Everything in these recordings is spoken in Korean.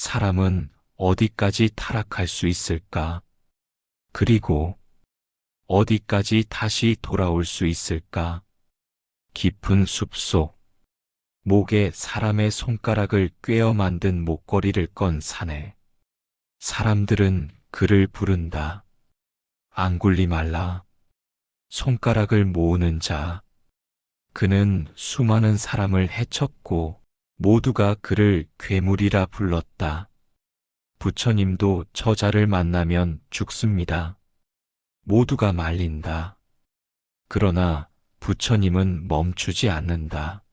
사람은 어디까지 타락할 수 있을까? 그리고 어디까지 다시 돌아올 수 있을까? 깊은 숲속, 목에 사람의 손가락을 꿰어 만든 목걸이를 건 사내. 사람들은 그를 부른다. 앙굴리말라, 손가락을 모으는 자. 그는 수많은 사람을 해쳤고 모두가 그를 괴물이라 불렀다. 부처님도 저자를 만나면 죽습니다. 모두가 말린다. 그러나 부처님은 멈추지 않는다.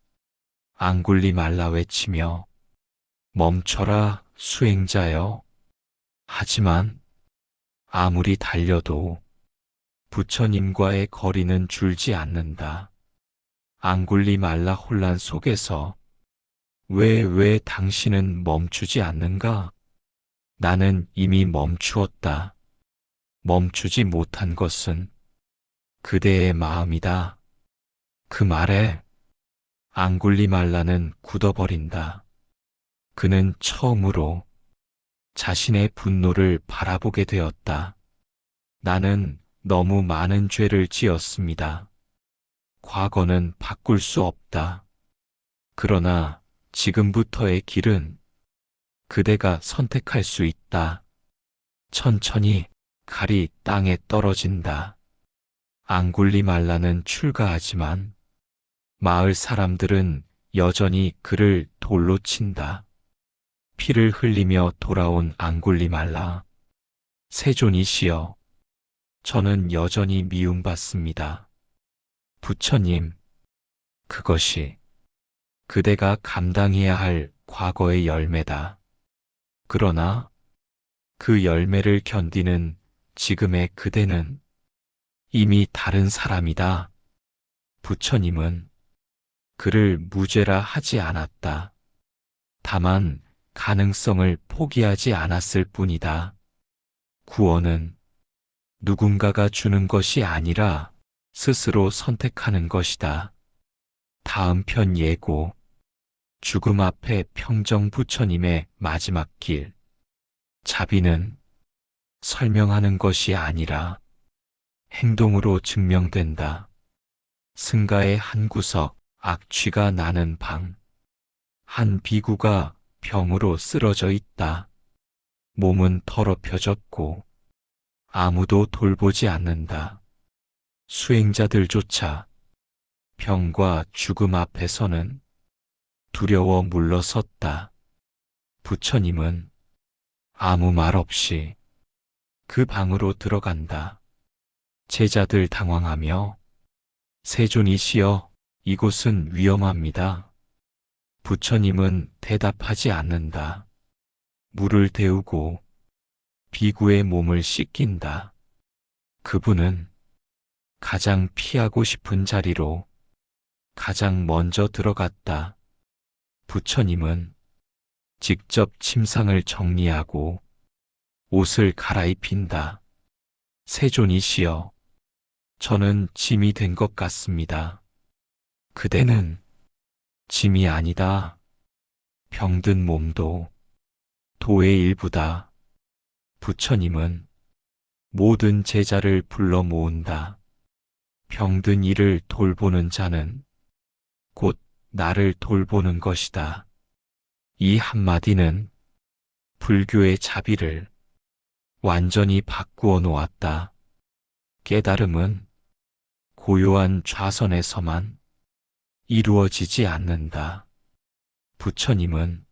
앙굴리말라 외치며 멈춰라 수행자여. 하지만 아무리 달려도 부처님과의 거리는 줄지 않는다. 앙굴리말라 혼란 속에서 왜 당신은 멈추지 않는가? 나는 이미 멈추었다. 멈추지 못한 것은 그대의 마음이다. 그 말에 앙굴리말라는 굳어버린다. 그는 처음으로 자신의 분노를 바라보게 되었다. 나는 너무 많은 죄를 지었습니다. 과거는 바꿀 수 없다. 그러나 지금부터의 길은 그대가 선택할 수 있다. 천천히 칼이 땅에 떨어진다. 앙굴리말라는 출가하지만 마을 사람들은 여전히 그를 돌로 친다. 피를 흘리며 돌아온 앙굴리말라. 세존이시여, 저는 여전히 미움받습니다. 부처님, 그것이 그대가 감당해야 할 과거의 열매다. 그러나 그 열매를 견디는 지금의 그대는 이미 다른 사람이다. 부처님은 그를 무죄라 하지 않았다. 다만 가능성을 포기하지 않았을 뿐이다. 구원은 누군가가 주는 것이 아니라 스스로 선택하는 것이다. 다음 편 예고. 죽음 앞에 평정 부처님의 마지막 길. 자비는 설명하는 것이 아니라 행동으로 증명된다. 승가의 한 구석, 악취가 나는 방. 한 비구가 병으로 쓰러져 있다. 몸은 더럽혀졌고 아무도 돌보지 않는다. 수행자들조차 병과 죽음 앞에서는 두려워 물러섰다. 부처님은 아무 말 없이 그 방으로 들어간다. 제자들 당황하며 세존이시여, 이곳은 위험합니다. 부처님은 대답하지 않는다. 물을 데우고 비구의 몸을 씻긴다. 그분은 가장 피하고 싶은 자리로 가장 먼저 들어갔다. 부처님은 직접 침상을 정리하고 옷을 갈아입힌다. 세존이시여, 저는 짐이 된 것 같습니다. 그대는 짐이 아니다. 병든 몸도 도의 일부다. 부처님은 모든 제자를 불러 모은다. 병든 이를 돌보는 자는 곧 나를 돌보는 것이다. 이 한마디는 불교의 자비를 완전히 바꾸어 놓았다. 깨달음은 고요한 좌선에서만 이루어지지 않는다. 부처님은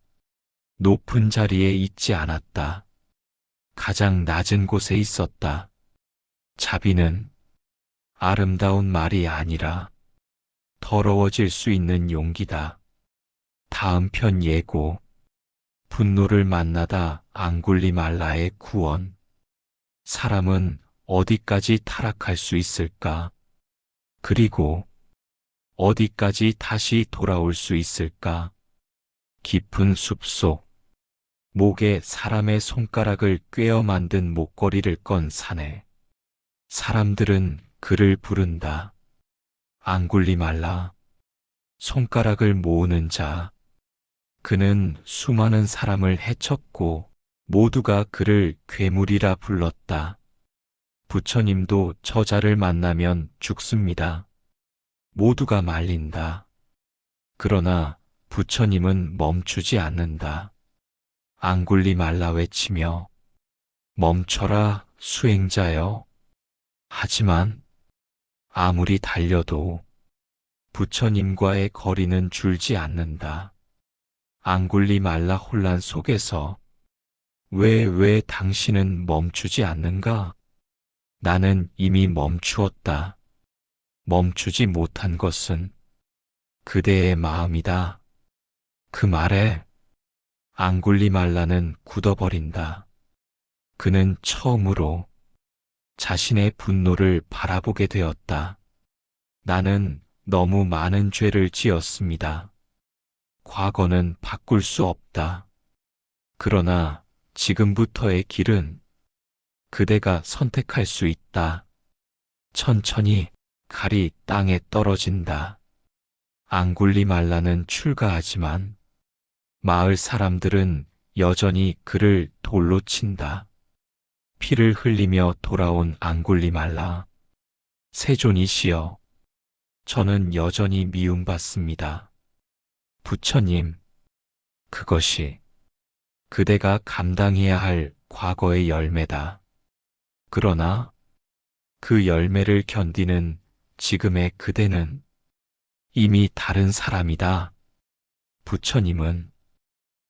높은 자리에 있지 않았다. 가장 낮은 곳에 있었다. 자비는 아름다운 말이 아니라 더러워질 수 있는 용기다. 다음 편 예고. 분노를 만나다 앙굴리말라의 구원. 사람은 어디까지 타락할 수 있을까? 그리고 어디까지 다시 돌아올 수 있을까? 깊은 숲속, 목에 사람의 손가락을 꿰어 만든 목걸이를 건 사내. 사람들은 그를 부른다. 앙굴리말라, 손가락을 모으는 자. 그는 수많은 사람을 해쳤고 모두가 그를 괴물이라 불렀다. 부처님도 저자를 만나면 죽습니다. 모두가 말린다. 그러나 부처님은 멈추지 않는다. 앙굴리말라 외치며 멈춰라 수행자여. 하지만 아무리 달려도 부처님과의 거리는 줄지 않는다. 앙굴리말라 혼란 속에서 왜 당신은 멈추지 않는가? 나는 이미 멈추었다. 멈추지 못한 것은 그대의 마음이다. 그 말에 앙굴리말라는 굳어버린다. 그는 처음으로 자신의 분노를 바라보게 되었다. 나는 너무 많은 죄를 지었습니다. 과거는 바꿀 수 없다. 그러나 지금부터의 길은 그대가 선택할 수 있다. 천천히 칼이 땅에 떨어진다. 앙굴리말라는 출가하지만 마을 사람들은 여전히 그를 돌로 친다. 피를 흘리며 돌아온 앙굴리말라. 세존이시여, 저는 여전히 미움받습니다. 부처님, 그것이 그대가 감당해야 할 과거의 열매다. 그러나 그 열매를 견디는 지금의 그대는 이미 다른 사람이다. 부처님은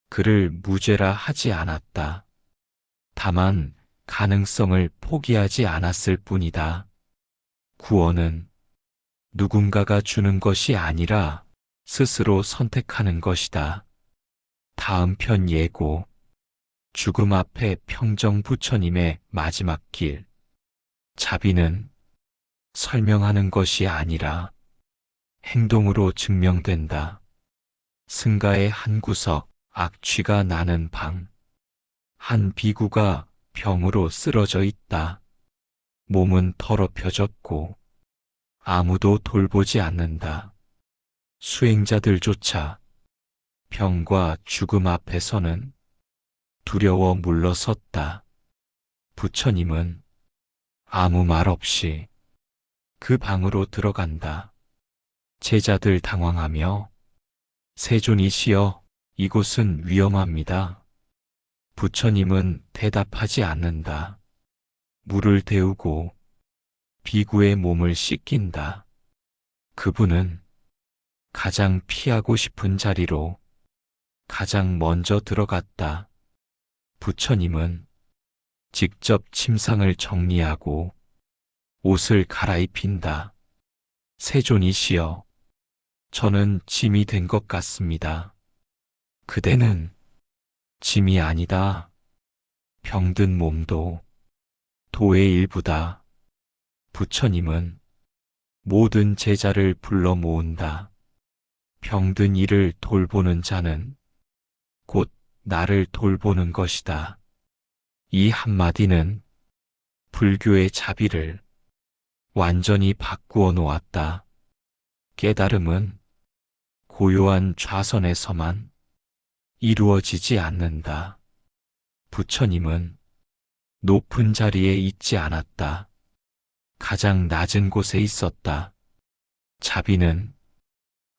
그를 무죄라 하지 않았다. 다만 가능성을 포기하지 않았을 뿐이다. 구원은 누군가가 주는 것이 아니라 스스로 선택하는 것이다. 다음 편 예고. 죽음 앞에 평정 부처님의 마지막 길. 자비는 설명하는 것이 아니라 행동으로 증명된다. 승가의 한 구석, 악취가 나는 방. 한 비구가 병으로 쓰러져 있다. 몸은 더럽혀졌고 아무도 돌보지 않는다. 수행자들조차 병과 죽음 앞에서는 두려워 물러섰다. 부처님은 아무 말 없이 그 방으로 들어간다. 제자들 당황하며 세존이시여, 이곳은 위험합니다. 부처님은 대답하지 않는다. 물을 데우고 비구의 몸을 씻긴다. 그분은 가장 피하고 싶은 자리로 가장 먼저 들어갔다. 부처님은 직접 침상을 정리하고 옷을 갈아입힌다. 세존이시여, 저는 짐이 된 것 같습니다. 그대는 짐이 아니다. 병든 몸도 도의 일부다. 부처님은 모든 제자를 불러 모은다. 병든 이를 돌보는 자는 곧 나를 돌보는 것이다. 이 한마디는 불교의 자비를 완전히 바꾸어 놓았다. 깨달음은 고요한 좌선에서만 이루어지지 않는다. 부처님은 높은 자리에 있지 않았다. 가장 낮은 곳에 있었다. 자비는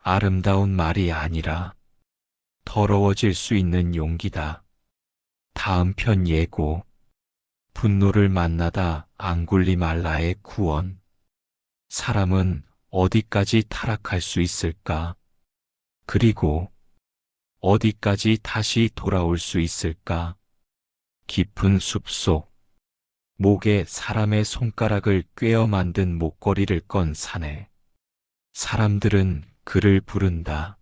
아름다운 말이 아니라 더러워질 수 있는 용기다. 다음 편 예고. 분노를 만나다 앙굴리말라의 구원. 사람은 어디까지 타락할 수 있을까? 그리고 어디까지 다시 돌아올 수 있을까? 깊은 숲속, 목에 사람의 손가락을 꿰어 만든 목걸이를 건 사내. 사람들은 그를 부른다.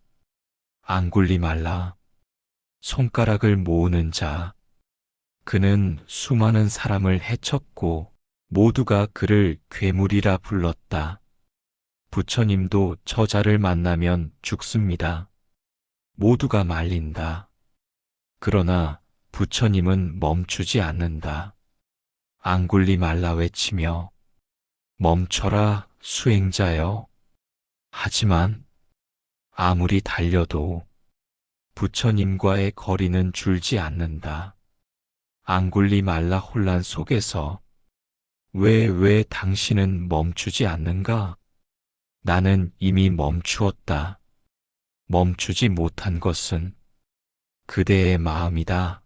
앙굴리말라, 손가락을 모으는 자. 그는 수많은 사람을 해쳤고 모두가 그를 괴물이라 불렀다. 부처님도 저자를 만나면 죽습니다. 모두가 말린다. 그러나 부처님은 멈추지 않는다. 앙굴리말라 외치며 멈춰라 수행자여. 하지만 아무리 달려도 부처님과의 거리는 줄지 않는다. 앙굴리말라 혼란 속에서 왜 당신은 멈추지 않는가? 나는 이미 멈추었다. 멈추지 못한 것은 그대의 마음이다.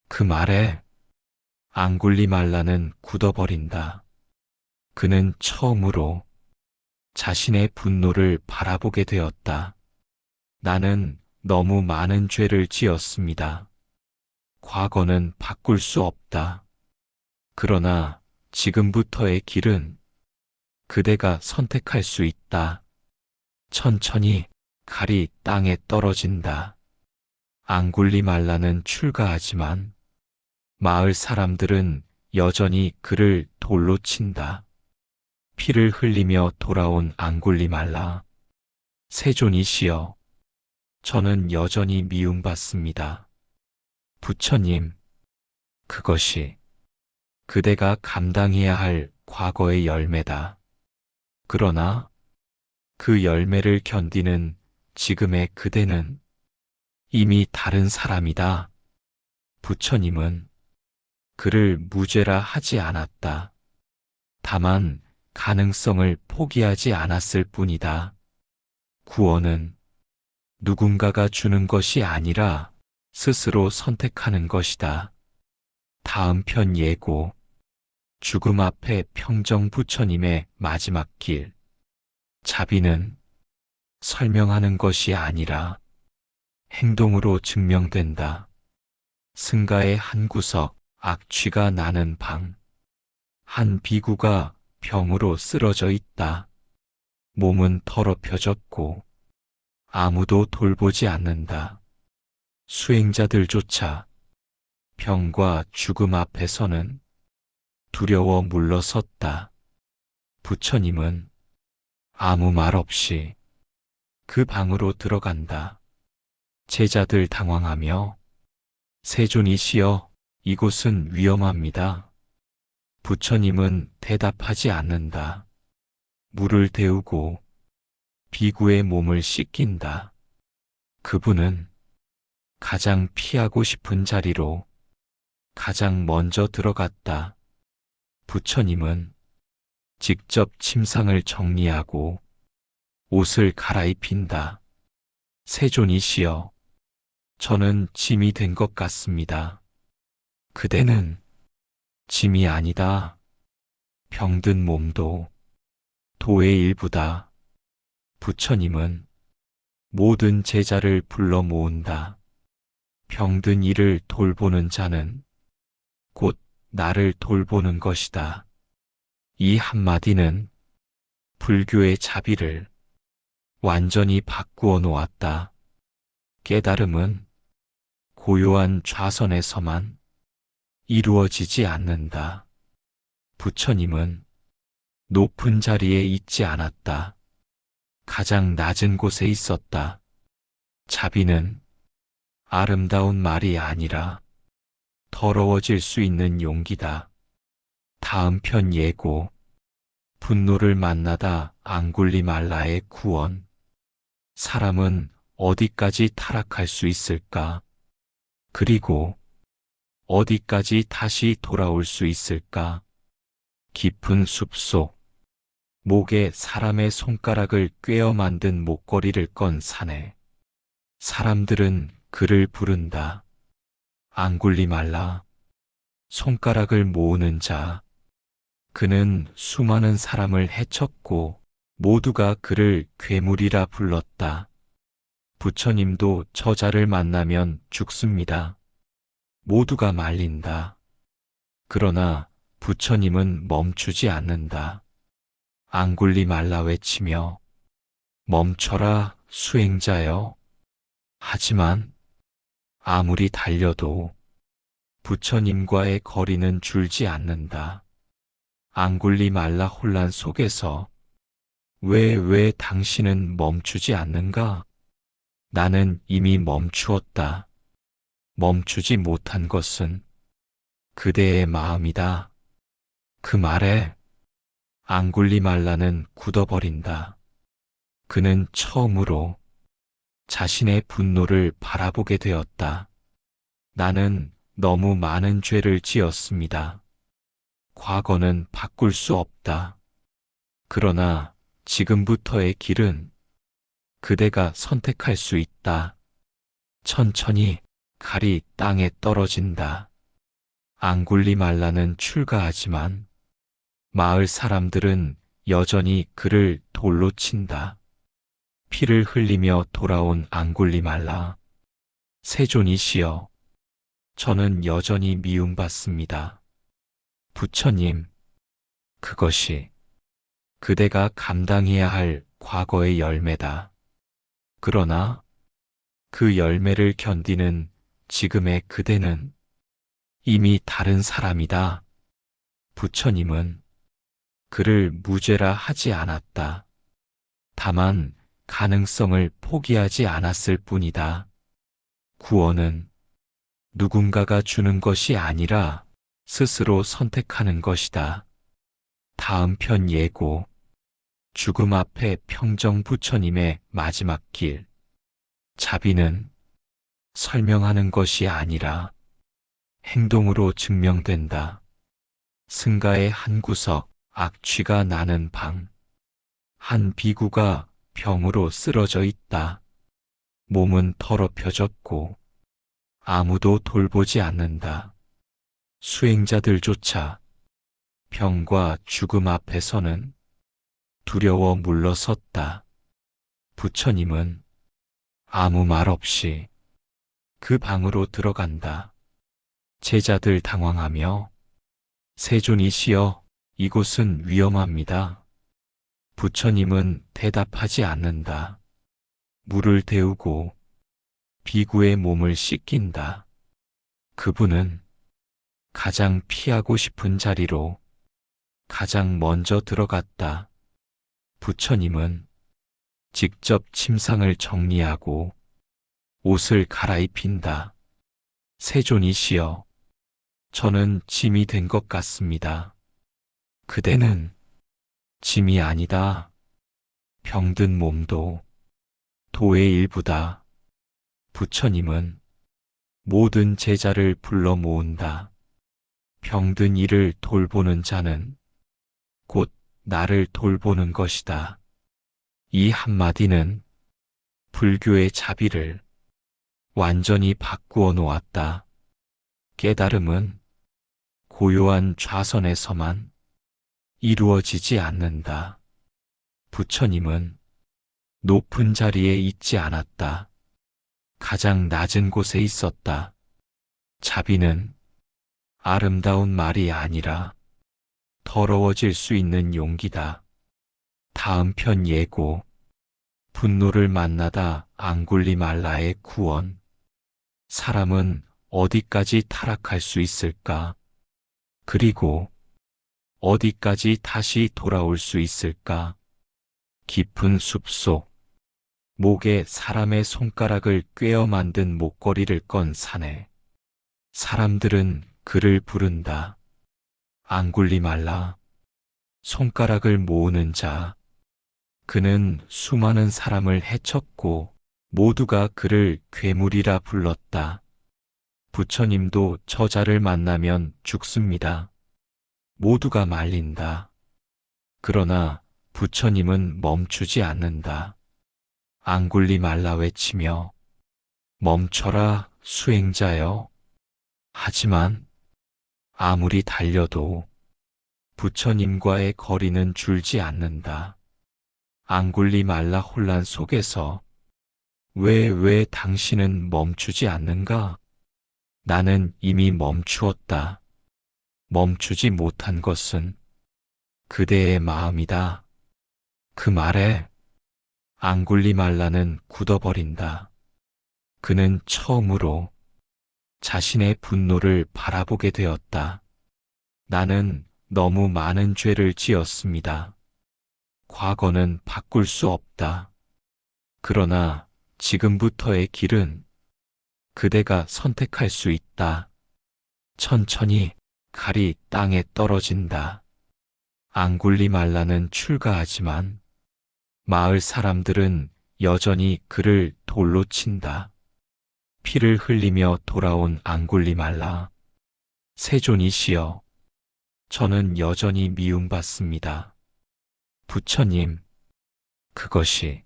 그 말에 앙굴리말라는 굳어버린다. 그는 처음으로 자신의 분노를 바라보게 되었다. 나는 너무 많은 죄를 지었습니다. 과거는 바꿀 수 없다. 그러나 지금부터의 길은 그대가 선택할 수 있다. 천천히 칼이 땅에 떨어진다. 앙굴리말라는 출가하지만 마을 사람들은 여전히 그를 돌로 친다. 피를 흘리며 돌아온 앙굴리말라. 세존이시여, 저는 여전히 미움받습니다. 부처님, 그것이 그대가 감당해야 할 과거의 열매다. 그러나 그 열매를 견디는 지금의 그대는 이미 다른 사람이다. 부처님은 그를 무죄라 하지 않았다. 다만 가능성을 포기하지 않았을 뿐이다. 구원은 누군가가 주는 것이 아니라 스스로 선택하는 것이다. 다음 편 예고. 죽음 앞에 평정 부처님의 마지막 길. 자비는 설명하는 것이 아니라 행동으로 증명된다. 승가의 한 구석, 악취가 나는 방. 한 비구가 병으로 쓰러져 있다. 몸은 더럽혀졌고 아무도 돌보지 않는다. 수행자들조차 병과 죽음 앞에서는 두려워 물러섰다. 부처님은 아무 말 없이 그 방으로 들어간다. 제자들 당황하며 세존이시여, 이곳은 위험합니다. 부처님은 대답하지 않는다. 물을 데우고 비구의 몸을 씻긴다. 그분은 가장 피하고 싶은 자리로 가장 먼저 들어갔다. 부처님은 직접 침상을 정리하고 옷을 갈아입힌다. 세존이시여, 저는 짐이 된 것 같습니다. 그대는 짐이 아니다. 병든 몸도 도의 일부다. 부처님은 모든 제자를 불러 모은다. 병든 이를 돌보는 자는 곧 나를 돌보는 것이다. 이 한마디는 불교의 자비를 완전히 바꾸어 놓았다. 깨달음은 고요한 좌선에서만 이루어지지 않는다. 부처님은 높은 자리에 있지 않았다. 가장 낮은 곳에 있었다. 자비는 아름다운 말이 아니라 더러워질 수 있는 용기다. 다음 편 예고. 분노를 만나다 앙굴리말라의 구원. 사람은 어디까지 타락할 수 있을까? 그리고 어디까지 다시 돌아올 수 있을까? 깊은 숲속. 목에 사람의 손가락을 꿰어 만든 목걸이를 건 사내. 사람들은 그를 부른다. 앙굴리말라. 손가락을 모으는 자. 그는 수많은 사람을 해쳤고 모두가 그를 괴물이라 불렀다. 부처님도 저자를 만나면 죽습니다. 모두가 말린다. 그러나 부처님은 멈추지 않는다. 앙굴리말라 외치며 멈춰라, 수행자여. 하지만 아무리 달려도 부처님과의 거리는 줄지 않는다. 앙굴리말라 혼란 속에서 왜 당신은 멈추지 않는가? 나는 이미 멈추었다. 멈추지 못한 것은 그대의 마음이다. 그 말에 앙굴리말라는 굳어버린다. 그는 처음으로 자신의 분노를 바라보게 되었다. 나는 너무 많은 죄를 지었습니다. 과거는 바꿀 수 없다. 그러나 지금부터의 길은 그대가 선택할 수 있다. 천천히 칼이 땅에 떨어진다. 앙굴리말라는 출가하지만 마을 사람들은 여전히 그를 돌로 친다. 피를 흘리며 돌아온 앙굴리말라. 세존이시여, 저는 여전히 미움받습니다. 부처님, 그것이 그대가 감당해야 할 과거의 열매다. 그러나 그 열매를 견디는 지금의 그대는 이미 다른 사람이다. 부처님은 그를 무죄라 하지 않았다. 다만 가능성을 포기하지 않았을 뿐이다. 구원은 누군가가 주는 것이 아니라 스스로 선택하는 것이다. 다음 편 예고. 죽음 앞에 평정 부처님의 마지막 길. 자비는 설명하는 것이 아니라 행동으로 증명된다. 승가의 한 구석, 악취가 나는 방. 한 비구가 병으로 쓰러져 있다. 몸은 더럽혀졌고 아무도 돌보지 않는다. 수행자들조차 병과 죽음 앞에서는 두려워 물러섰다. 부처님은 아무 말 없이 그 방으로 들어간다. 제자들 당황하며 세존이시여, 이곳은 위험합니다. 부처님은 대답하지 않는다. 물을 데우고 비구의 몸을 씻긴다. 그분은 가장 피하고 싶은 자리로 가장 먼저 들어갔다. 부처님은 직접 침상을 정리하고 옷을 갈아입힌다. 세존이시여, 저는 짐이 된 것 같습니다. 그대는 짐이 아니다. 병든 몸도 도의 일부다. 부처님은 모든 제자를 불러 모은다. 병든 이를 돌보는 자는 곧 나를 돌보는 것이다. 이 한마디는 불교의 자비를 완전히 바꾸어 놓았다. 깨달음은 고요한 좌선에서만 이루어지지 않는다. 부처님은 높은 자리에 있지 않았다. 가장 낮은 곳에 있었다. 자비는 아름다운 말이 아니라 더러워질 수 있는 용기다. 다음 편 예고. 분노를 만나다 앙굴리말라의 구원. 사람은 어디까지 타락할 수 있을까? 그리고 어디까지 다시 돌아올 수 있을까? 깊은 숲속, 목에 사람의 손가락을 꿰어 만든 목걸이를 건 사내. 사람들은 그를 부른다. 앙굴리말라, 손가락을 모으는 자. 그는 수많은 사람을 해쳤고 모두가 그를 괴물이라 불렀다. 부처님도 저자를 만나면 죽습니다. 모두가 말린다. 그러나 부처님은 멈추지 않는다. 앙굴리말라 외치며 멈춰라, 수행자여. 하지만 아무리 달려도 부처님과의 거리는 줄지 않는다. 앙굴리말라 혼란 속에서 왜 당신은 멈추지 않는가? 나는 이미 멈추었다. 멈추지 못한 것은 그대의 마음이다. 그 말에 앙굴리말라는 굳어버린다. 그는 처음으로 자신의 분노를 바라보게 되었다. 나는 너무 많은 죄를 지었습니다. 과거는 바꿀 수 없다. 그러나 지금부터의 길은 그대가 선택할 수 있다. 천천히 칼이 땅에 떨어진다. 앙굴리말라는 출가하지만 마을 사람들은 여전히 그를 돌로 친다. 피를 흘리며 돌아온 앙굴리말라. 세존이시여, 저는 여전히 미움받습니다. 부처님, 그것이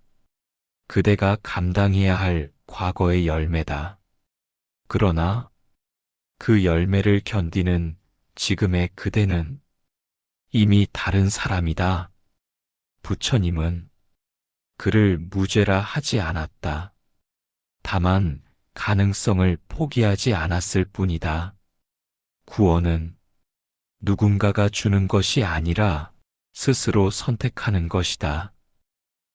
그대가 감당해야 할 과거의 열매다. 그러나 그 열매를 견디는 지금의 그대는 이미 다른 사람이다. 부처님은 그를 무죄라 하지 않았다. 다만 가능성을 포기하지 않았을 뿐이다. 구원은 누군가가 주는 것이 아니라 스스로 선택하는 것이다.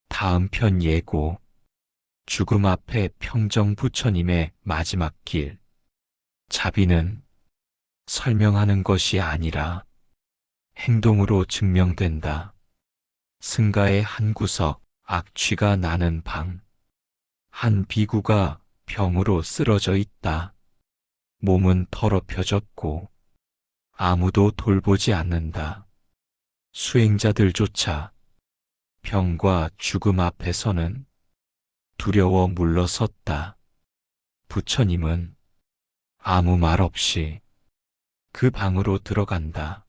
다음 편 예고. 죽음 앞에 평정 부처님의 마지막 길. 자비는 설명하는 것이 아니라 행동으로 증명된다. 승가의 한 구석, 악취가 나는 방. 한 비구가 병으로 쓰러져 있다. 몸은 더럽혀졌고 아무도 돌보지 않는다. 수행자들조차 병과 죽음 앞에서는 두려워 물러섰다. 부처님은 아무 말 없이 그 방으로 들어간다.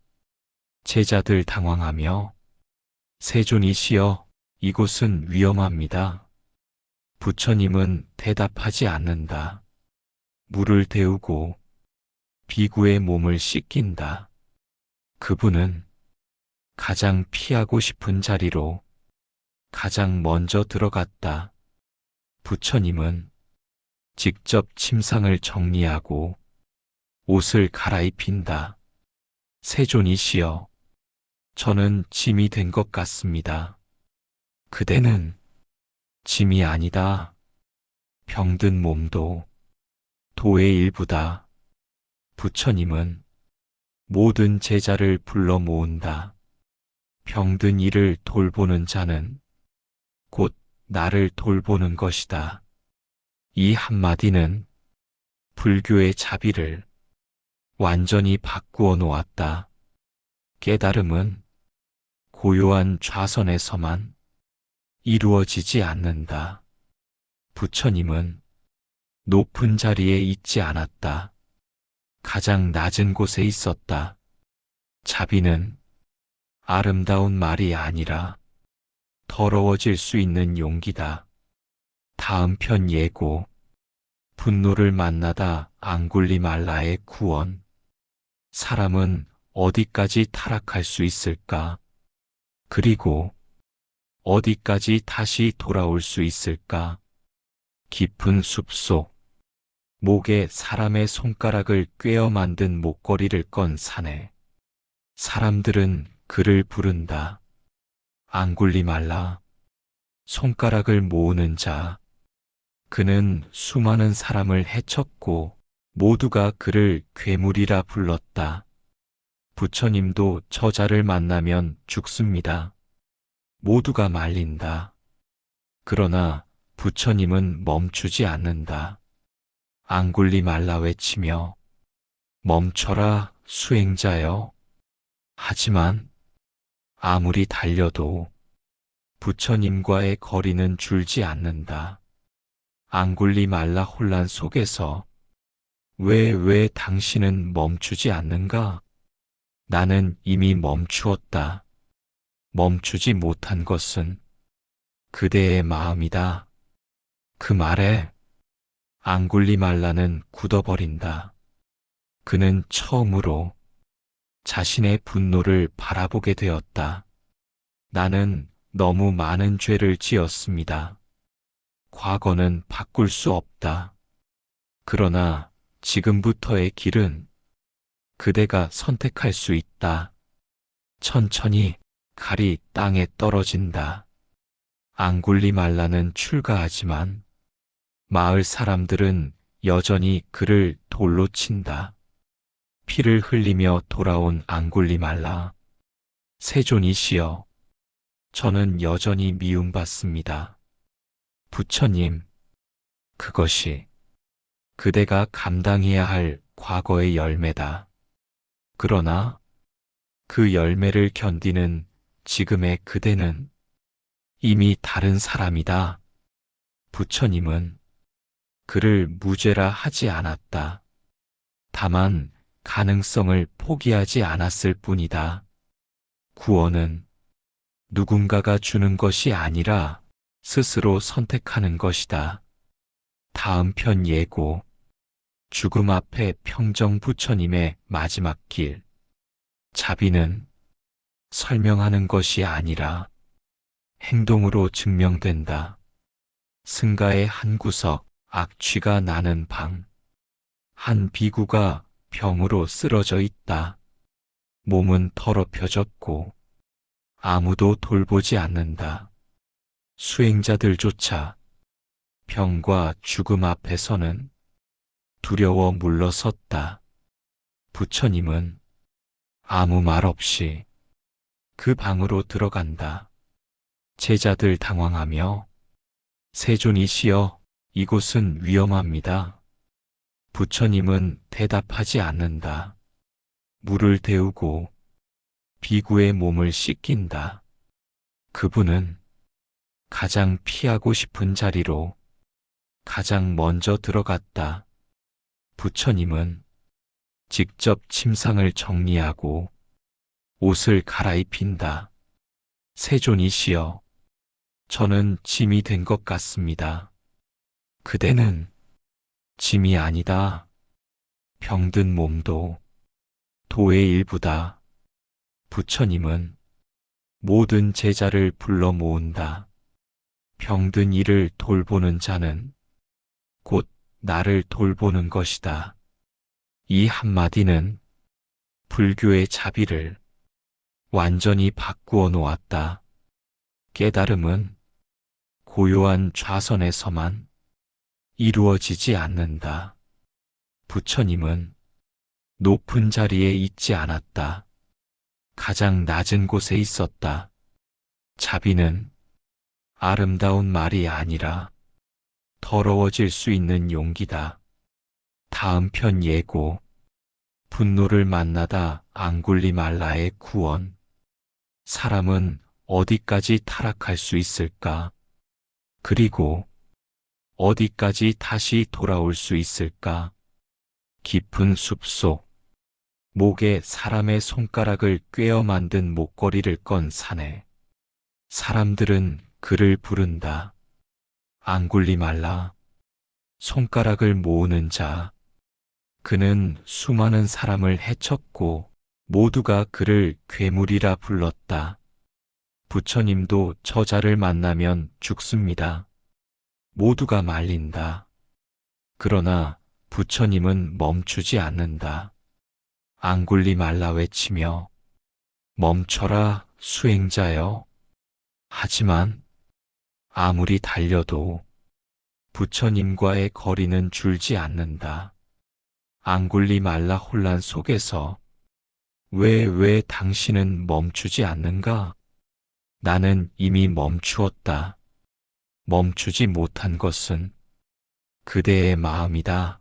제자들 당황하며 세존이시여, 이곳은 위험합니다. 부처님은 대답하지 않는다. 물을 데우고 비구의 몸을 씻긴다. 그분은 가장 피하고 싶은 자리로 가장 먼저 들어갔다. 부처님은 직접 침상을 정리하고 옷을 갈아입힌다. 세존이시여, 저는 짐이 된 것 같습니다. 그대는 짐이 아니다. 병든 몸도 도의 일부다. 부처님은 모든 제자를 불러 모은다. 병든 이를 돌보는 자는 곧 나를 돌보는 것이다. 이 한마디는 불교의 자비를 완전히 바꾸어 놓았다. 깨달음은 고요한 좌선에서만 이루어지지 않는다. 부처님은 높은 자리에 있지 않았다. 가장 낮은 곳에 있었다. 자비는 아름다운 말이 아니라 더러워질 수 있는 용기다. 다음 편 예고. 분노를 만나다 앙굴리말라의 구원. 사람은 어디까지 타락할 수 있을까? 그리고 어디까지 다시 돌아올 수 있을까? 깊은 숲속, 목에 사람의 손가락을 꿰어 만든 목걸이를 건 사내. 사람들은 그를 부른다. 앙굴리말라, 손가락을 모으는 자. 그는 수많은 사람을 해쳤고 모두가 그를 괴물이라 불렀다. 부처님도 저자를 만나면 죽습니다. 모두가 말린다. 그러나 부처님은 멈추지 않는다. 앙굴리말라 외치며 멈춰라, 수행자여. 하지만 아무리 달려도 부처님과의 거리는 줄지 않는다. 앙굴리말라 혼란 속에서 왜 당신은 멈추지 않는가? 나는 이미 멈추었다. 멈추지 못한 것은 그대의 마음이다. 그 말에 앙굴리말라는 굳어버린다. 그는 처음으로 자신의 분노를 바라보게 되었다. 나는 너무 많은 죄를 지었습니다. 과거는 바꿀 수 없다. 그러나 지금부터의 길은 그대가 선택할 수 있다. 천천히 칼이 땅에 떨어진다. 앙굴리말라는 출가하지만 마을 사람들은 여전히 그를 돌로 친다. 피를 흘리며 돌아온 앙굴리말라. 세존이시여, 저는 여전히 미움받습니다. 부처님, 그것이 그대가 감당해야 할 과거의 열매다. 그러나 그 열매를 견디는 지금의 그대는 이미 다른 사람이다. 부처님은 그를 무죄라 하지 않았다. 다만 가능성을 포기하지 않았을 뿐이다. 구원은 누군가가 주는 것이 아니라 스스로 선택하는 것이다. 다음 편 예고. 죽음 앞에 평정 부처님의 마지막 길. 자비는 설명하는 것이 아니라 행동으로 증명된다. 승가의 한 구석, 악취가 나는 방. 한 비구가 병으로 쓰러져 있다. 몸은 더럽혀졌고 아무도 돌보지 않는다. 수행자들조차 병과 죽음 앞에서는 두려워 물러섰다. 부처님은 아무 말 없이 그 방으로 들어간다. 제자들 당황하며 세존이시여, 이곳은 위험합니다. 부처님은 대답하지 않는다. 물을 데우고 비구의 몸을 씻긴다. 그분은 가장 피하고 싶은 자리로 가장 먼저 들어갔다. 부처님은 직접 침상을 정리하고 옷을 갈아입힌다. 세존이시여, 저는 짐이 된 것 같습니다. 그대는 짐이 아니다. 병든 몸도 도의 일부다. 부처님은 모든 제자를 불러 모은다. 병든 이를 돌보는 자는 곧 나를 돌보는 것이다. 이 한마디는 불교의 자비를 완전히 바꾸어 놓았다. 깨달음은 고요한 좌선에서만 이루어지지 않는다. 부처님은 높은 자리에 있지 않았다. 가장 낮은 곳에 있었다. 자비는 아름다운 말이 아니라 더러워질 수 있는 용기다. 다음 편 예고. 분노를 만나다 앙굴리말라의 구원. 사람은 어디까지 타락할 수 있을까? 그리고 어디까지 다시 돌아올 수 있을까? 깊은 숲속, 목에 사람의 손가락을 꿰어 만든 목걸이를 건 사내. 사람들은 그를 부른다. 앙굴리말라, 손가락을 모으는 자. 그는 수많은 사람을 해쳤고 모두가 그를 괴물이라 불렀다. 부처님도 저자를 만나면 죽습니다. 모두가 말린다. 그러나 부처님은 멈추지 않는다. 앙굴리말라 외치며 멈춰라, 수행자여. 하지만 아무리 달려도 부처님과의 거리는 줄지 않는다. 앙굴리말라 혼란 속에서 왜 당신은 멈추지 않는가? 나는 이미 멈추었다. 멈추지 못한 것은 그대의 마음이다.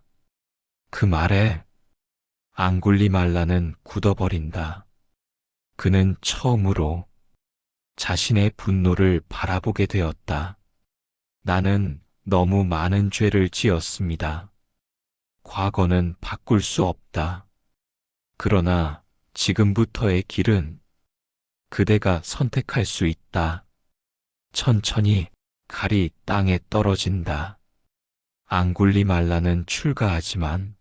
그 말에 앙굴리말라는 굳어버린다. 그는 처음으로 자신의 분노를 바라보게 되었다. 나는 너무 많은 죄를 지었습니다. 과거는 바꿀 수 없다. 그러나 지금부터의 길은 그대가 선택할 수 있다. 천천히 칼이 땅에 떨어진다. 앙굴리말라는 출가하지만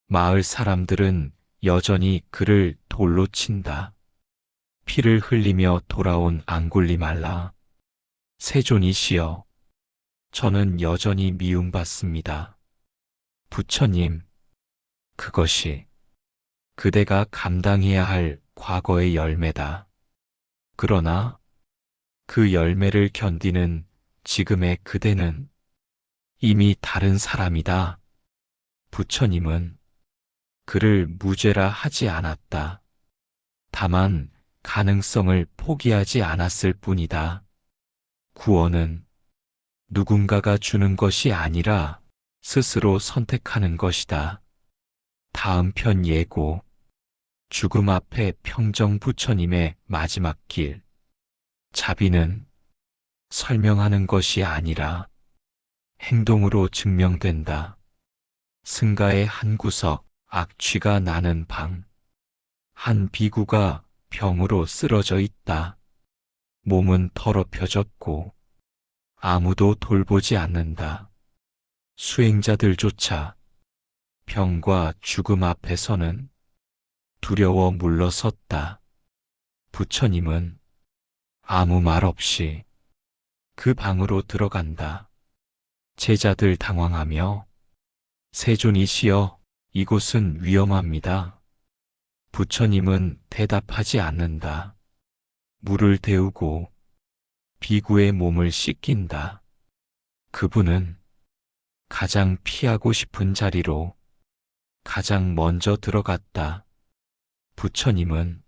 마을 사람들은 여전히 그를 돌로 친다. 피를 흘리며 돌아온 앙굴리말라. 세존이시여, 저는 여전히 미움받습니다. 부처님, 그것이 그대가 감당해야 할 과거의 열매다. 그러나 그 열매를 견디는 지금의 그대는 이미 다른 사람이다. 부처님은 그를 무죄라 하지 않았다. 다만 가능성을 포기하지 않았을 뿐이다. 구원은 누군가가 주는 것이 아니라 스스로 선택하는 것이다. 다음 편 예고. 죽음 앞에 평정 부처님의 마지막 길. 자비는 설명하는 것이 아니라 행동으로 증명된다. 승가의 한 구석, 악취가 나는 방. 한 비구가 병으로 쓰러져 있다. 몸은 더럽혀졌고 아무도 돌보지 않는다. 수행자들조차 병과 죽음 앞에서는 두려워 물러섰다. 부처님은 아무 말 없이 그 방으로 들어간다. 제자들 당황하며 세존이시여, 이곳은 위험합니다. 부처님은 대답하지 않는다. 물을 데우고 비구의 몸을 씻긴다. 그분은 가장 피하고 싶은 자리로 가장 먼저 들어갔다. 부처님은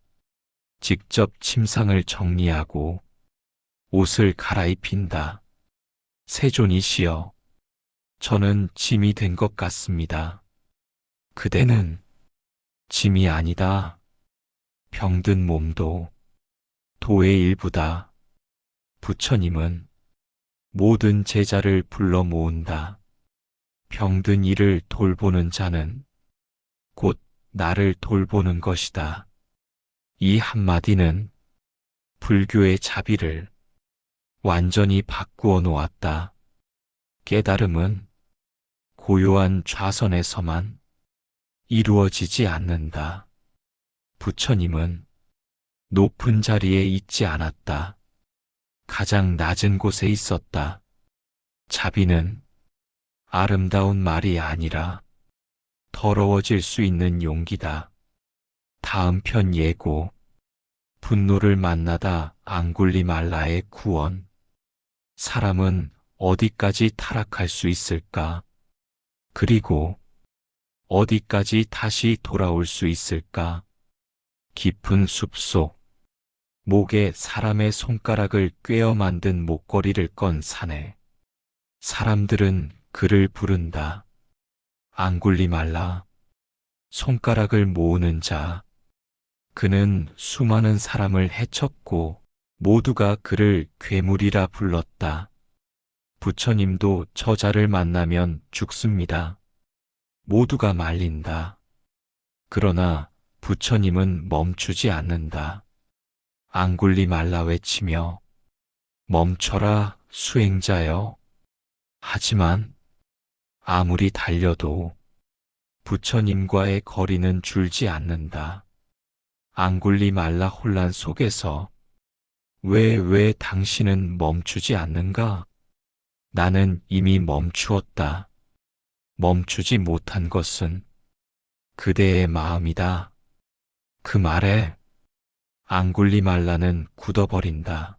직접 침상을 정리하고 옷을 갈아입힌다. 세존이시여, 저는 짐이 된 것 같습니다. 그대는 짐이 아니다. 병든 몸도 도의 일부다. 부처님은 모든 제자를 불러 모은다. 병든 이를 돌보는 자는 곧 나를 돌보는 것이다. 이 한마디는 불교의 자비를 완전히 바꾸어 놓았다. 깨달음은 고요한 좌선에서만 이루어지지 않는다. 부처님은 높은 자리에 있지 않았다. 가장 낮은 곳에 있었다. 자비는 아름다운 말이 아니라 더러워질 수 있는 용기다. 다음 편 예고. 분노를 만나다 앙굴리말라의 구원. 사람은 어디까지 타락할 수 있을까? 그리고 어디까지 다시 돌아올 수 있을까? 깊은 숲속, 목에 사람의 손가락을 꿰어 만든 목걸이를 건 사내. 사람들은 그를 부른다. 앙굴리말라, 손가락을 모으는 자. 그는 수많은 사람을 해쳤고 모두가 그를 괴물이라 불렀다. 부처님도 저자를 만나면 죽습니다. 모두가 말린다. 그러나 부처님은 멈추지 않는다. 앙굴리말라 외치며 멈춰라, 수행자여. 하지만 아무리 달려도 부처님과의 거리는 줄지 않는다. 앙굴리말라 혼란 속에서 왜 당신은 멈추지 않는가? 나는 이미 멈추었다. 멈추지 못한 것은 그대의 마음이다. 그 말에 앙굴리말라는 굳어버린다.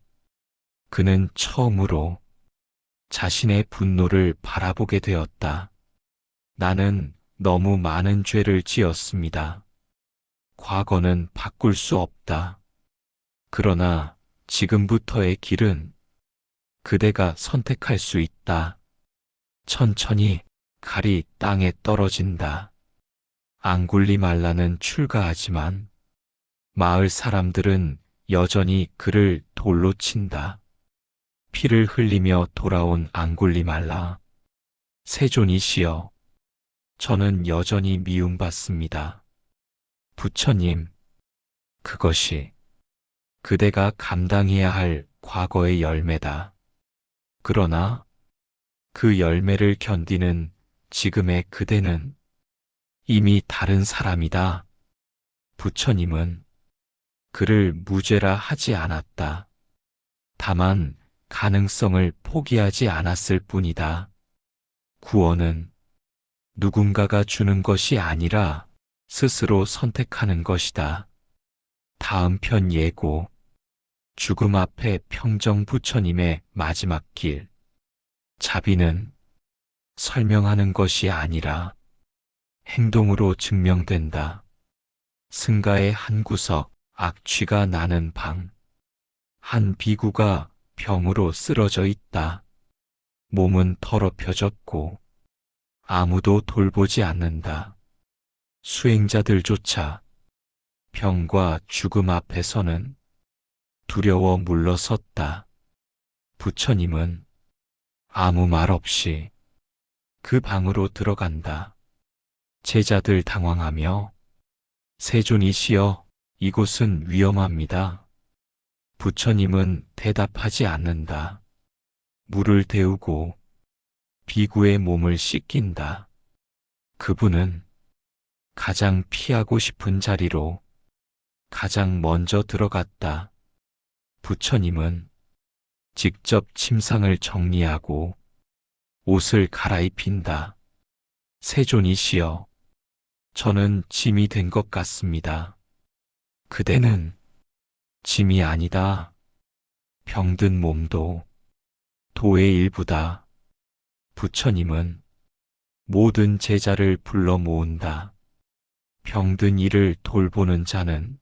그는 처음으로 자신의 분노를 바라보게 되었다. 나는 너무 많은 죄를 지었습니다. 과거는 바꿀 수 없다. 그러나 지금부터의 길은 그대가 선택할 수 있다. 천천히 칼이 땅에 떨어진다. 앙굴리말라는 출가하지만 마을 사람들은 여전히 그를 돌로 친다. 피를 흘리며 돌아온 앙굴리말라. 세존이시여, 저는 여전히 미움받습니다. 부처님, 그것이 그대가 감당해야 할 과거의 열매다. 그러나 그 열매를 견디는 지금의 그대는 이미 다른 사람이다. 부처님은 그를 무죄라 하지 않았다. 다만 가능성을 포기하지 않았을 뿐이다. 구원은 누군가가 주는 것이 아니라 스스로 선택하는 것이다. 다음 편 예고. 죽음 앞에 평정 부처님의 마지막 길. 자비는 설명하는 것이 아니라 행동으로 증명된다. 승가의 한 구석, 악취가 나는 방. 한 비구가 병으로 쓰러져 있다. 몸은 더럽혀졌고 아무도 돌보지 않는다. 수행자들조차 병과 죽음 앞에서는 두려워 물러섰다. 부처님은 아무 말 없이 그 방으로 들어간다. 제자들 당황하며 세존이시여, 이곳은 위험합니다. 부처님은 대답하지 않는다. 물을 데우고 비구의 몸을 씻긴다. 그분은 가장 피하고 싶은 자리로 가장 먼저 들어갔다. 부처님은 직접 침상을 정리하고 옷을 갈아입힌다. 세존이시여, 저는 짐이 된 것 같습니다. 그대는 짐이 아니다. 병든 몸도 도의 일부다. 부처님은 모든 제자를 불러 모은다. 병든 이를 돌보는 자는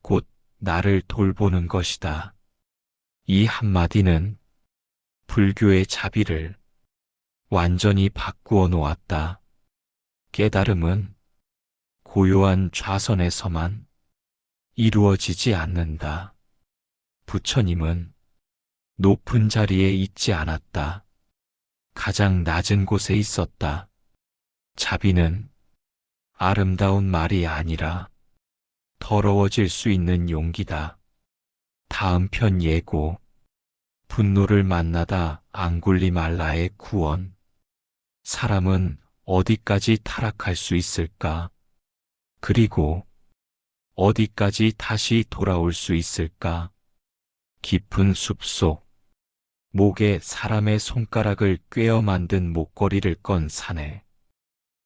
곧 나를 돌보는 것이다. 이 한마디는 불교의 자비를 완전히 바꾸어 놓았다. 깨달음은 고요한 좌선에서만 이루어지지 않는다. 부처님은 높은 자리에 있지 않았다. 가장 낮은 곳에 있었다. 자비는 아름다운 말이 아니라 더러워질 수 있는 용기다. 다음 편 예고. 분노를 만나다 앙굴리말라의 구원. 사람은 어디까지 타락할 수 있을까? 그리고 어디까지 다시 돌아올 수 있을까? 깊은 숲속, 목에 사람의 손가락을 꿰어 만든 목걸이를 건 사내.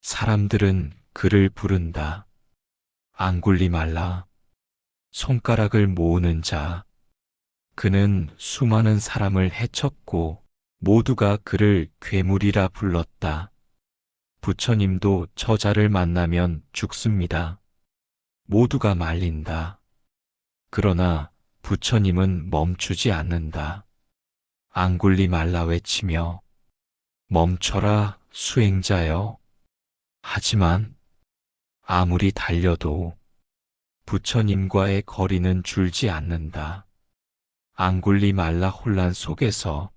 사람들은 그를 부른다. 앙굴리말라, 손가락을 모으는 자. 그는 수많은 사람을 해쳤고 모두가 그를 괴물이라 불렀다. 부처님도 저자를 만나면 죽습니다. 모두가 말린다. 그러나 부처님은 멈추지 않는다. 앙굴리말라 외치며 멈춰라, 수행자여. 하지만 아무리 달려도 부처님과의 거리는 줄지 않는다. 앙굴리말라 혼란 속에서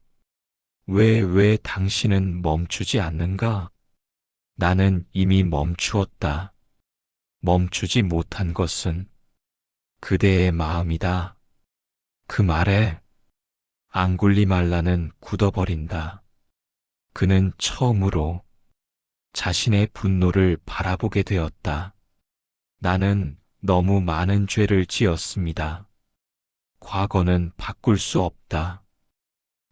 왜 당신은 멈추지 않는가? 나는 이미 멈추었다. 멈추지 못한 것은 그대의 마음이다. 그 말에 앙굴리말라는 굳어버린다. 그는 처음으로 자신의 분노를 바라보게 되었다. 나는 너무 많은 죄를 지었습니다. 과거는 바꿀 수 없다.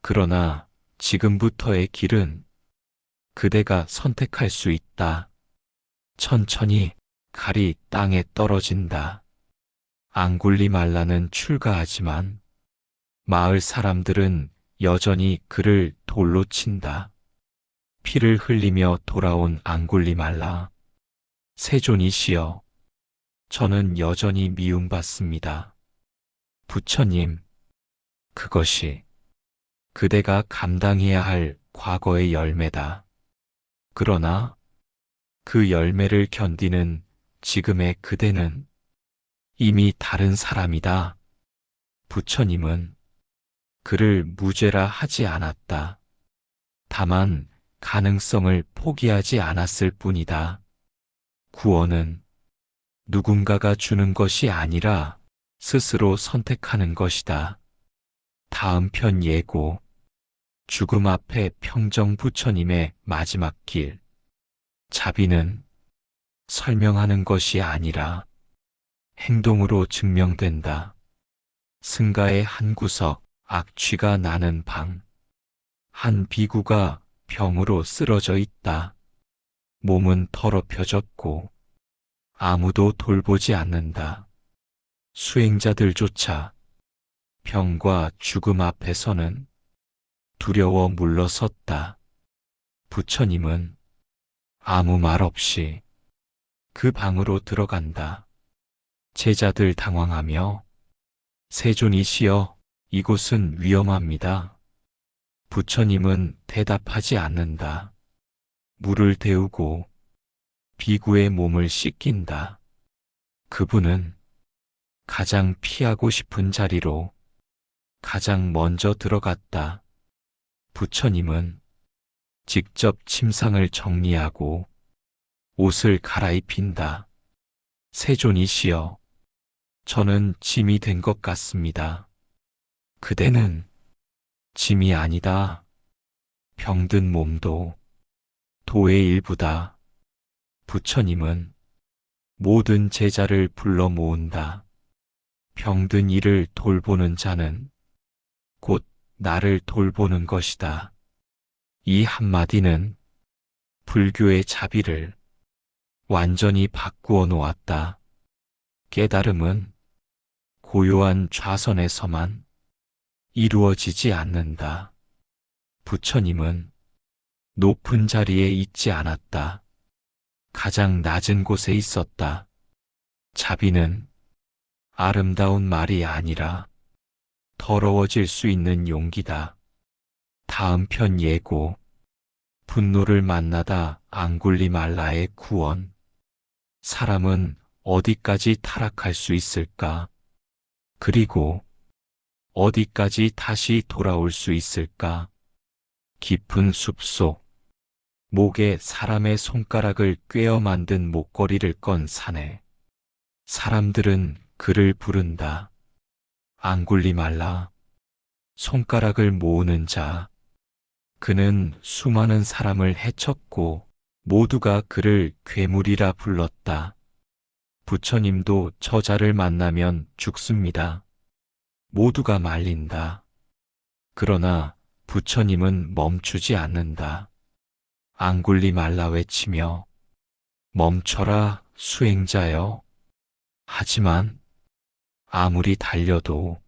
그러나 지금부터의 길은 그대가 선택할 수 있다. 천천히 칼이 땅에 떨어진다. 앙굴리말라는 출가하지만 마을 사람들은 여전히 그를 돌로 친다. 피를 흘리며 돌아온 앙굴리말라. 세존이시여, 저는 여전히 미움받습니다. 부처님, 그것이 그대가 감당해야 할 과거의 열매다. 그러나 그 열매를 견디는 지금의 그대는 이미 다른 사람이다. 부처님은 그를 무죄라 하지 않았다. 다만 가능성을 포기하지 않았을 뿐이다. 구원은 누군가가 주는 것이 아니라 스스로 선택하는 것이다. 다음 편 예고. 죽음 앞에 평정 부처님의 마지막 길. 자비는 설명하는 것이 아니라 행동으로 증명된다. 승가의 한 구석, 악취가 나는 방. 한 비구가 병으로 쓰러져 있다. 몸은 더럽혀졌고 아무도 돌보지 않는다. 수행자들조차 병과 죽음 앞에서는 두려워 물러섰다. 부처님은 아무 말 없이 그 방으로 들어간다. 제자들 당황하며 세존이시여, 이곳은 위험합니다. 부처님은 대답하지 않는다. 물을 데우고 비구의 몸을 씻긴다. 그분은 가장 피하고 싶은 자리로 가장 먼저 들어갔다. 부처님은 직접 침상을 정리하고 옷을 갈아입힌다. 세존이시여, 저는 짐이 된 것 같습니다. 그대는 짐이 아니다. 병든 몸도 도의 일부다. 부처님은 모든 제자를 불러 모은다. 병든 이를 돌보는 자는 곧 나를 돌보는 것이다. 이 한마디는 불교의 자비를 완전히 바꾸어 놓았다. 깨달음은 고요한 좌선에서만 이루어지지 않는다. 부처님은 높은 자리에 있지 않았다. 가장 낮은 곳에 있었다. 자비는 아름다운 말이 아니라 더러워질 수 있는 용기다. 다음 편 예고. 분노를 만나다 앙굴리말라의 구원. 사람은 어디까지 타락할 수 있을까? 그리고 어디까지 다시 돌아올 수 있을까? 깊은 숲속. 목에 사람의 손가락을 꿰어 만든 목걸이를 건 사내. 사람들은 그를 부른다. 앙굴리말라. 손가락을 모으는 자. 그는 수많은 사람을 해쳤고 모두가 그를 괴물이라 불렀다. 부처님도 저자를 만나면 죽습니다. 모두가 말린다. 그러나 부처님은 멈추지 않는다. 앙굴리말라 외치며 멈춰라 수행자여. 하지만 아무리 달려도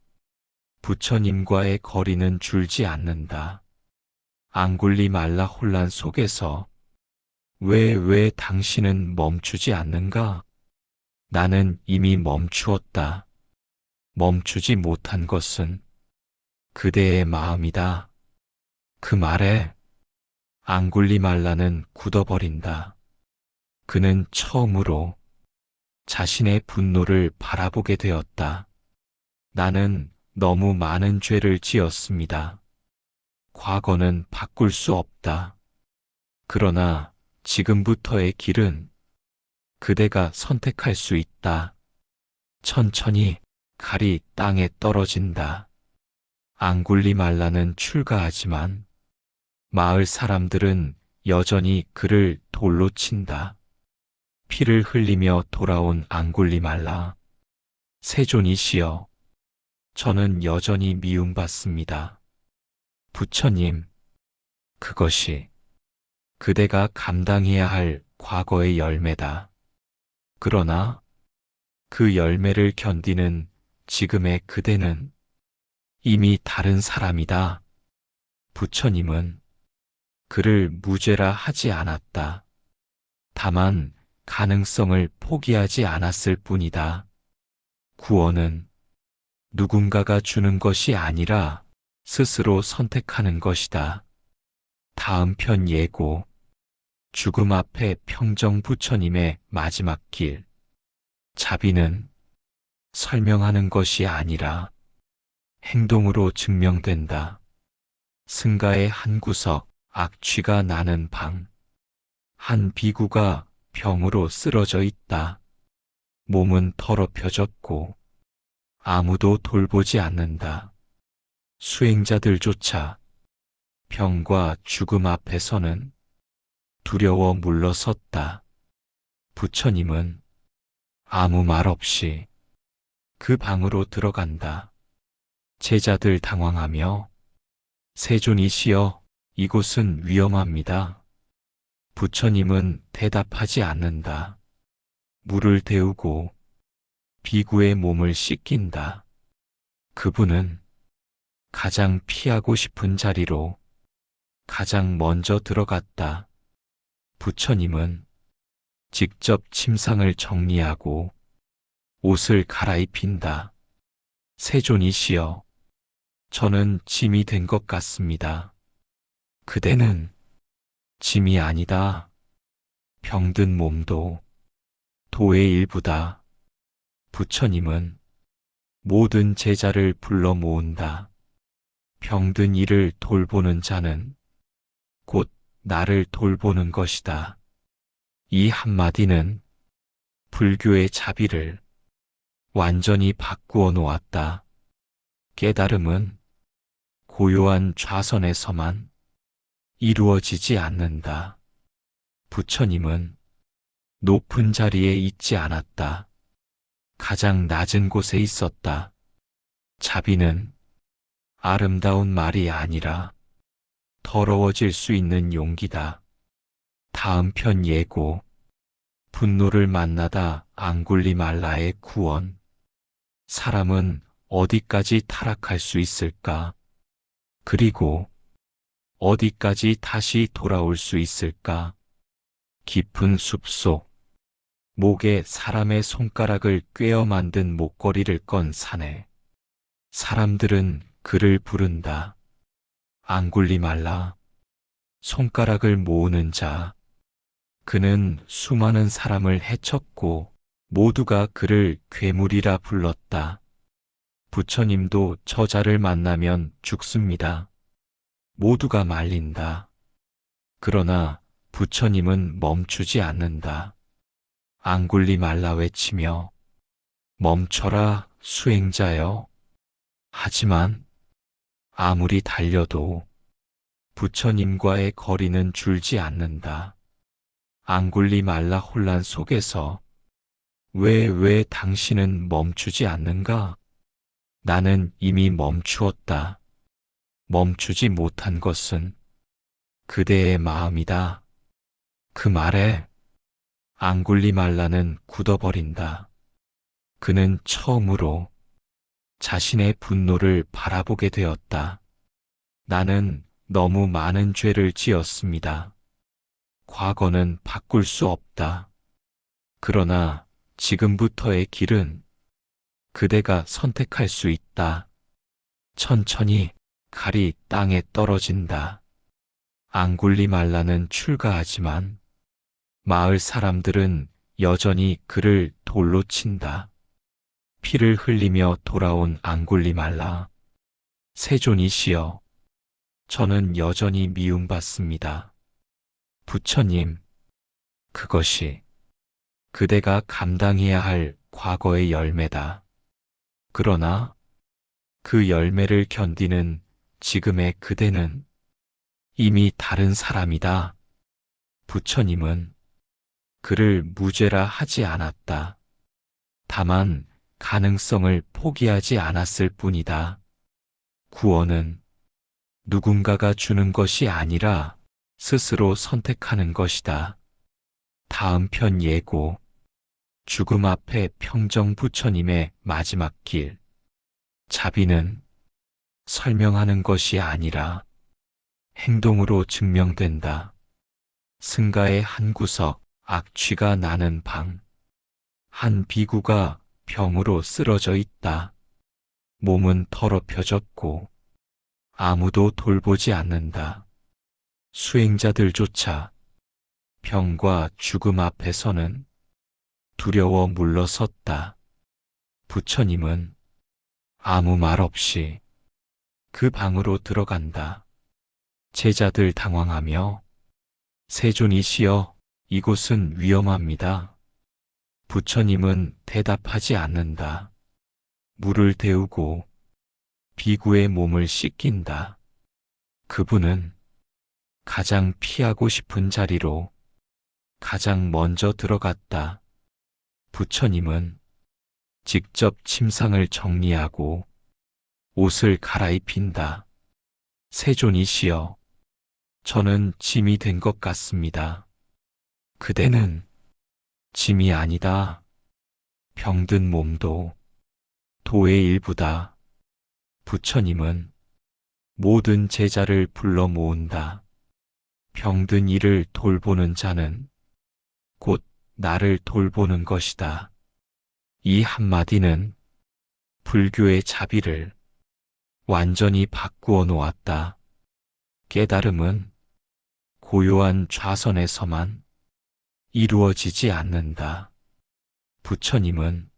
부처님과의 거리는 줄지 않는다. 앙굴리말라 혼란 속에서 왜 당신은 멈추지 않는가? 나는 이미 멈추었다. 멈추지 못한 것은 그대의 마음이다. 그 말에 앙굴리말라는 굳어버린다. 그는 처음으로 자신의 분노를 바라보게 되었다. 나는 너무 많은 죄를 지었습니다. 과거는 바꿀 수 없다. 그러나 지금부터의 길은 그대가 선택할 수 있다. 천천히 칼이 땅에 떨어진다. 앙굴리말라는 출가하지만 마을 사람들은 여전히 그를 돌로 친다. 피를 흘리며 돌아온 앙굴리말라. 세존이시여, 저는 여전히 미움받습니다. 부처님, 그것이 그대가 감당해야 할 과거의 열매다. 그러나 그 열매를 견디는 지금의 그대는 이미 다른 사람이다. 부처님은 그를 무죄라 하지 않았다. 다만 가능성을 포기하지 않았을 뿐이다. 구원은 누군가가 주는 것이 아니라 스스로 선택하는 것이다. 다음 편 예고. 죽음 앞에 평정 부처님의 마지막 길. 자비는 설명하는 것이 아니라 행동으로 증명된다. 승가의 한 구석, 악취가 나는 방. 한 비구가 병으로 쓰러져 있다. 몸은 더럽혀졌고 아무도 돌보지 않는다. 수행자들조차 병과 죽음 앞에서는 두려워 물러섰다. 부처님은 아무 말 없이 그 방으로 들어간다. 제자들 당황하며 세존이시여, 이곳은 위험합니다. 부처님은 대답하지 않는다. 물을 데우고 비구의 몸을 씻긴다. 그분은 가장 피하고 싶은 자리로 가장 먼저 들어갔다. 부처님은 직접 침상을 정리하고 옷을 갈아입힌다. 세존이시여, 저는 짐이 된 것 같습니다. 그대는 짐이 아니다. 병든 몸도 도의 일부다. 부처님은 모든 제자를 불러 모은다. 병든 이를 돌보는 자는 곧 나를 돌보는 것이다. 이 한마디는 불교의 자비를 완전히 바꾸어 놓았다. 깨달음은 고요한 좌선에서만 이루어지지 않는다. 부처님은 높은 자리에 있지 않았다. 가장 낮은 곳에 있었다. 자비는 아름다운 말이 아니라 더러워질 수 있는 용기다. 다음 편 예고. 분노를 만나다 앙굴리말라의 구원. 사람은 어디까지 타락할 수 있을까? 그리고 어디까지 다시 돌아올 수 있을까? 깊은 숲속. 목에 사람의 손가락을 꿰어 만든 목걸이를 건 사내. 사람들은 그를 부른다. 앙굴리말라. 손가락을 모으는 자. 그는 수많은 사람을 해쳤고 모두가 그를 괴물이라 불렀다. 부처님도 저자를 만나면 죽습니다. 모두가 말린다. 그러나 부처님은 멈추지 않는다. 앙굴리말라 외치며 멈춰라 수행자여. 하지만 아무리 달려도 부처님과의 거리는 줄지 않는다. 앙굴리말라 혼란 속에서 왜 당신은 멈추지 않는가? 나는 이미 멈추었다. 멈추지 못한 것은 그대의 마음이다. 그 말에 앙굴리말라는 굳어버린다. 그는 처음으로 자신의 분노를 바라보게 되었다. 나는 너무 많은 죄를 지었습니다. 과거는 바꿀 수 없다. 그러나 지금부터의 길은 그대가 선택할 수 있다. 천천히 칼이 땅에 떨어진다. 앙굴리말라는 출가하지만 마을 사람들은 여전히 그를 돌로 친다. 피를 흘리며 돌아온 앙굴리말라. 세존이시여, 저는 여전히 미움받습니다. 부처님, 그것이 그대가 감당해야 할 과거의 열매다. 그러나 그 열매를 견디는 지금의 그대는 이미 다른 사람이다. 부처님은 그를 무죄라 하지 않았다. 다만 가능성을 포기하지 않았을 뿐이다. 구원은 누군가가 주는 것이 아니라 스스로 선택하는 것이다. 다음 편 예고. 죽음 앞에 평정 부처님의 마지막 길. 자비는 설명하는 것이 아니라 행동으로 증명된다. 승가의 한 구석, 악취가 나는 방. 한 비구가 병으로 쓰러져 있다. 몸은 더럽혀졌고 아무도 돌보지 않는다. 수행자들조차 병과 죽음 앞에서는 두려워 물러섰다. 부처님은 아무 말 없이 그 방으로 들어간다. 제자들 당황하며 세존이시여, 이곳은 위험합니다. 부처님은 대답하지 않는다. 물을 데우고 비구의 몸을 씻긴다. 그분은 가장 피하고 싶은 자리로 가장 먼저 들어갔다. 부처님은 직접 침상을 정리하고 옷을 갈아입힌다. 세존이시여, 저는 짐이 된 것 같습니다. 그대는 짐이 아니다. 병든 몸도 도의 일부다. 부처님은 모든 제자를 불러 모은다. 병든 이를 돌보는 자는 곧 나를 돌보는 것이다. 이 한마디는 불교의 자비를 완전히 바꾸어 놓았다. 깨달음은 고요한 좌선에서만 이루어지지 않는다. 부처님은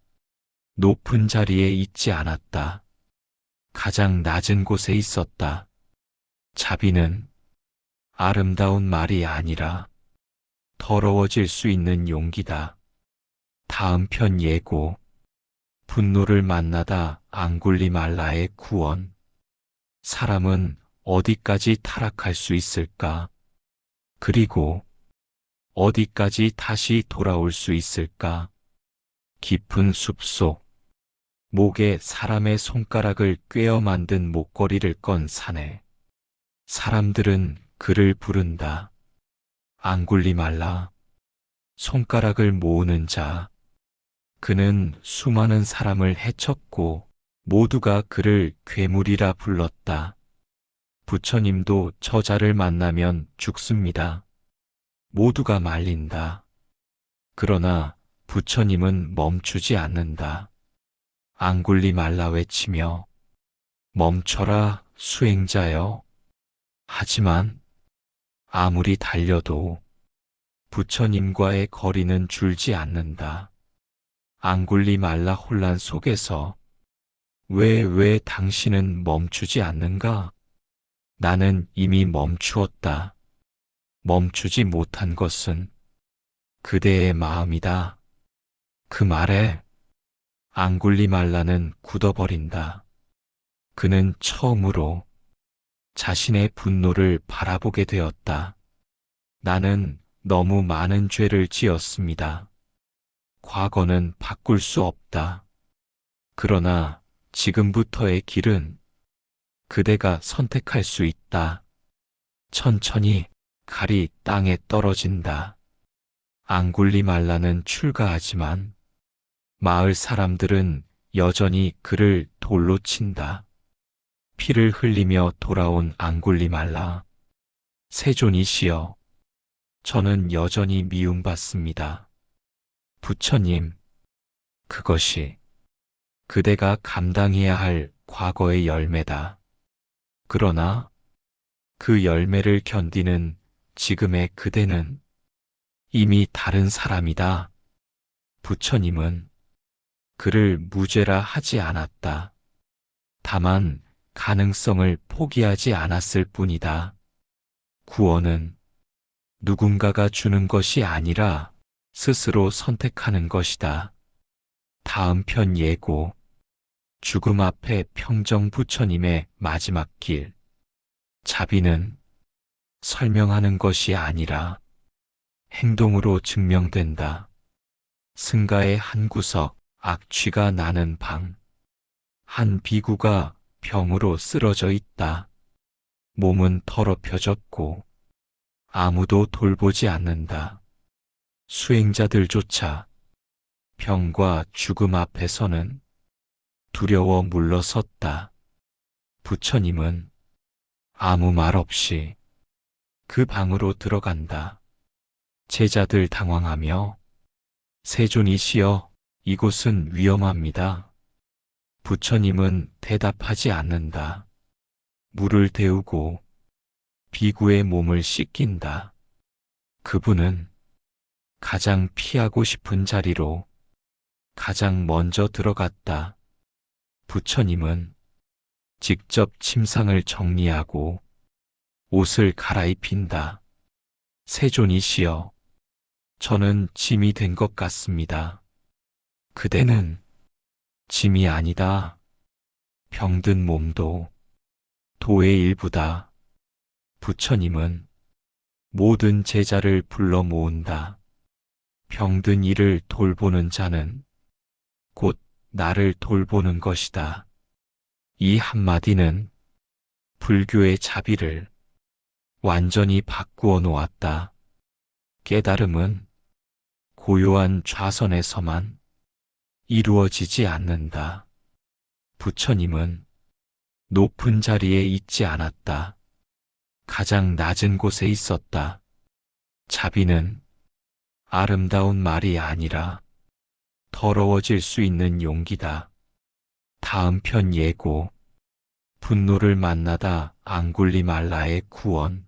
높은 자리에 있지 않았다. 가장 낮은 곳에 있었다. 자비는 아름다운 말이 아니라 더러워질 수 있는 용기다. 다음 편 예고. 분노를 만나다 앙굴리말라의 구원. 사람은 어디까지 타락할 수 있을까? 그리고 어디까지 다시 돌아올 수 있을까? 깊은 숲속. 목에 사람의 손가락을 꿰어 만든 목걸이를 건 사내. 사람들은 그를 부른다. 앙굴리말라. 손가락을 모으는 자. 그는 수많은 사람을 해쳤고 모두가 그를 괴물이라 불렀다. 부처님도 저자를 만나면 죽습니다. 모두가 말린다. 그러나 부처님은 멈추지 않는다. 앙굴리말라 외치며 멈춰라 수행자여. 하지만 아무리 달려도 부처님과의 거리는 줄지 않는다. 앙굴리말라 혼란 속에서 왜 당신은 멈추지 않는가? 나는 이미 멈추었다. 멈추지 못한 것은 그대의 마음이다. 그 말에 앙굴리말라는 굳어버린다. 그는 처음으로 자신의 분노를 바라보게 되었다. 나는 너무 많은 죄를 지었습니다. 과거는 바꿀 수 없다. 그러나 지금부터의 길은 그대가 선택할 수 있다. 천천히 칼이 땅에 떨어진다. 앙굴리말라는 출가하지만 마을 사람들은 여전히 그를 돌로 친다. 피를 흘리며 돌아온 앙굴리말라. 세존이시여, 저는 여전히 미움받습니다. 부처님, 그것이 그대가 감당해야 할 과거의 열매다. 그러나 그 열매를 견디는 지금의 그대는 이미 다른 사람이다. 부처님은 그를 무죄라 하지 않았다. 다만 가능성을 포기하지 않았을 뿐이다. 구원은 누군가가 주는 것이 아니라 스스로 선택하는 것이다. 다음 편 예고. 죽음 앞에 평정 부처님의 마지막 길. 자비는 설명하는 것이 아니라 행동으로 증명된다. 승가의 한 구석, 악취가 나는 방. 한 비구가 병으로 쓰러져 있다. 몸은 더럽혀졌고 아무도 돌보지 않는다. 수행자들조차 병과 죽음 앞에서는 두려워 물러섰다. 부처님은 아무 말 없이 그 방으로 들어간다. 제자들 당황하며 세존이시여, 이곳은 위험합니다. 부처님은 대답하지 않는다. 물을 데우고 비구의 몸을 씻긴다. 그분은 가장 피하고 싶은 자리로 가장 먼저 들어갔다. 부처님은 직접 침상을 정리하고 옷을 갈아입힌다. 세존이시여, 저는 짐이 된 것 같습니다. 그대는 짐이 아니다. 병든 몸도 도의 일부다. 부처님은 모든 제자를 불러 모은다. 병든 이를 돌보는 자는 곧 나를 돌보는 것이다. 이 한마디는 불교의 자비를 완전히 바꾸어 놓았다. 깨달음은 고요한 좌선에서만 이루어지지 않는다. 부처님은 높은 자리에 있지 않았다. 가장 낮은 곳에 있었다. 자비는 아름다운 말이 아니라 더러워질 수 있는 용기다. 다음 편 예고. 분노를 만나다 앙굴리말라의 구원.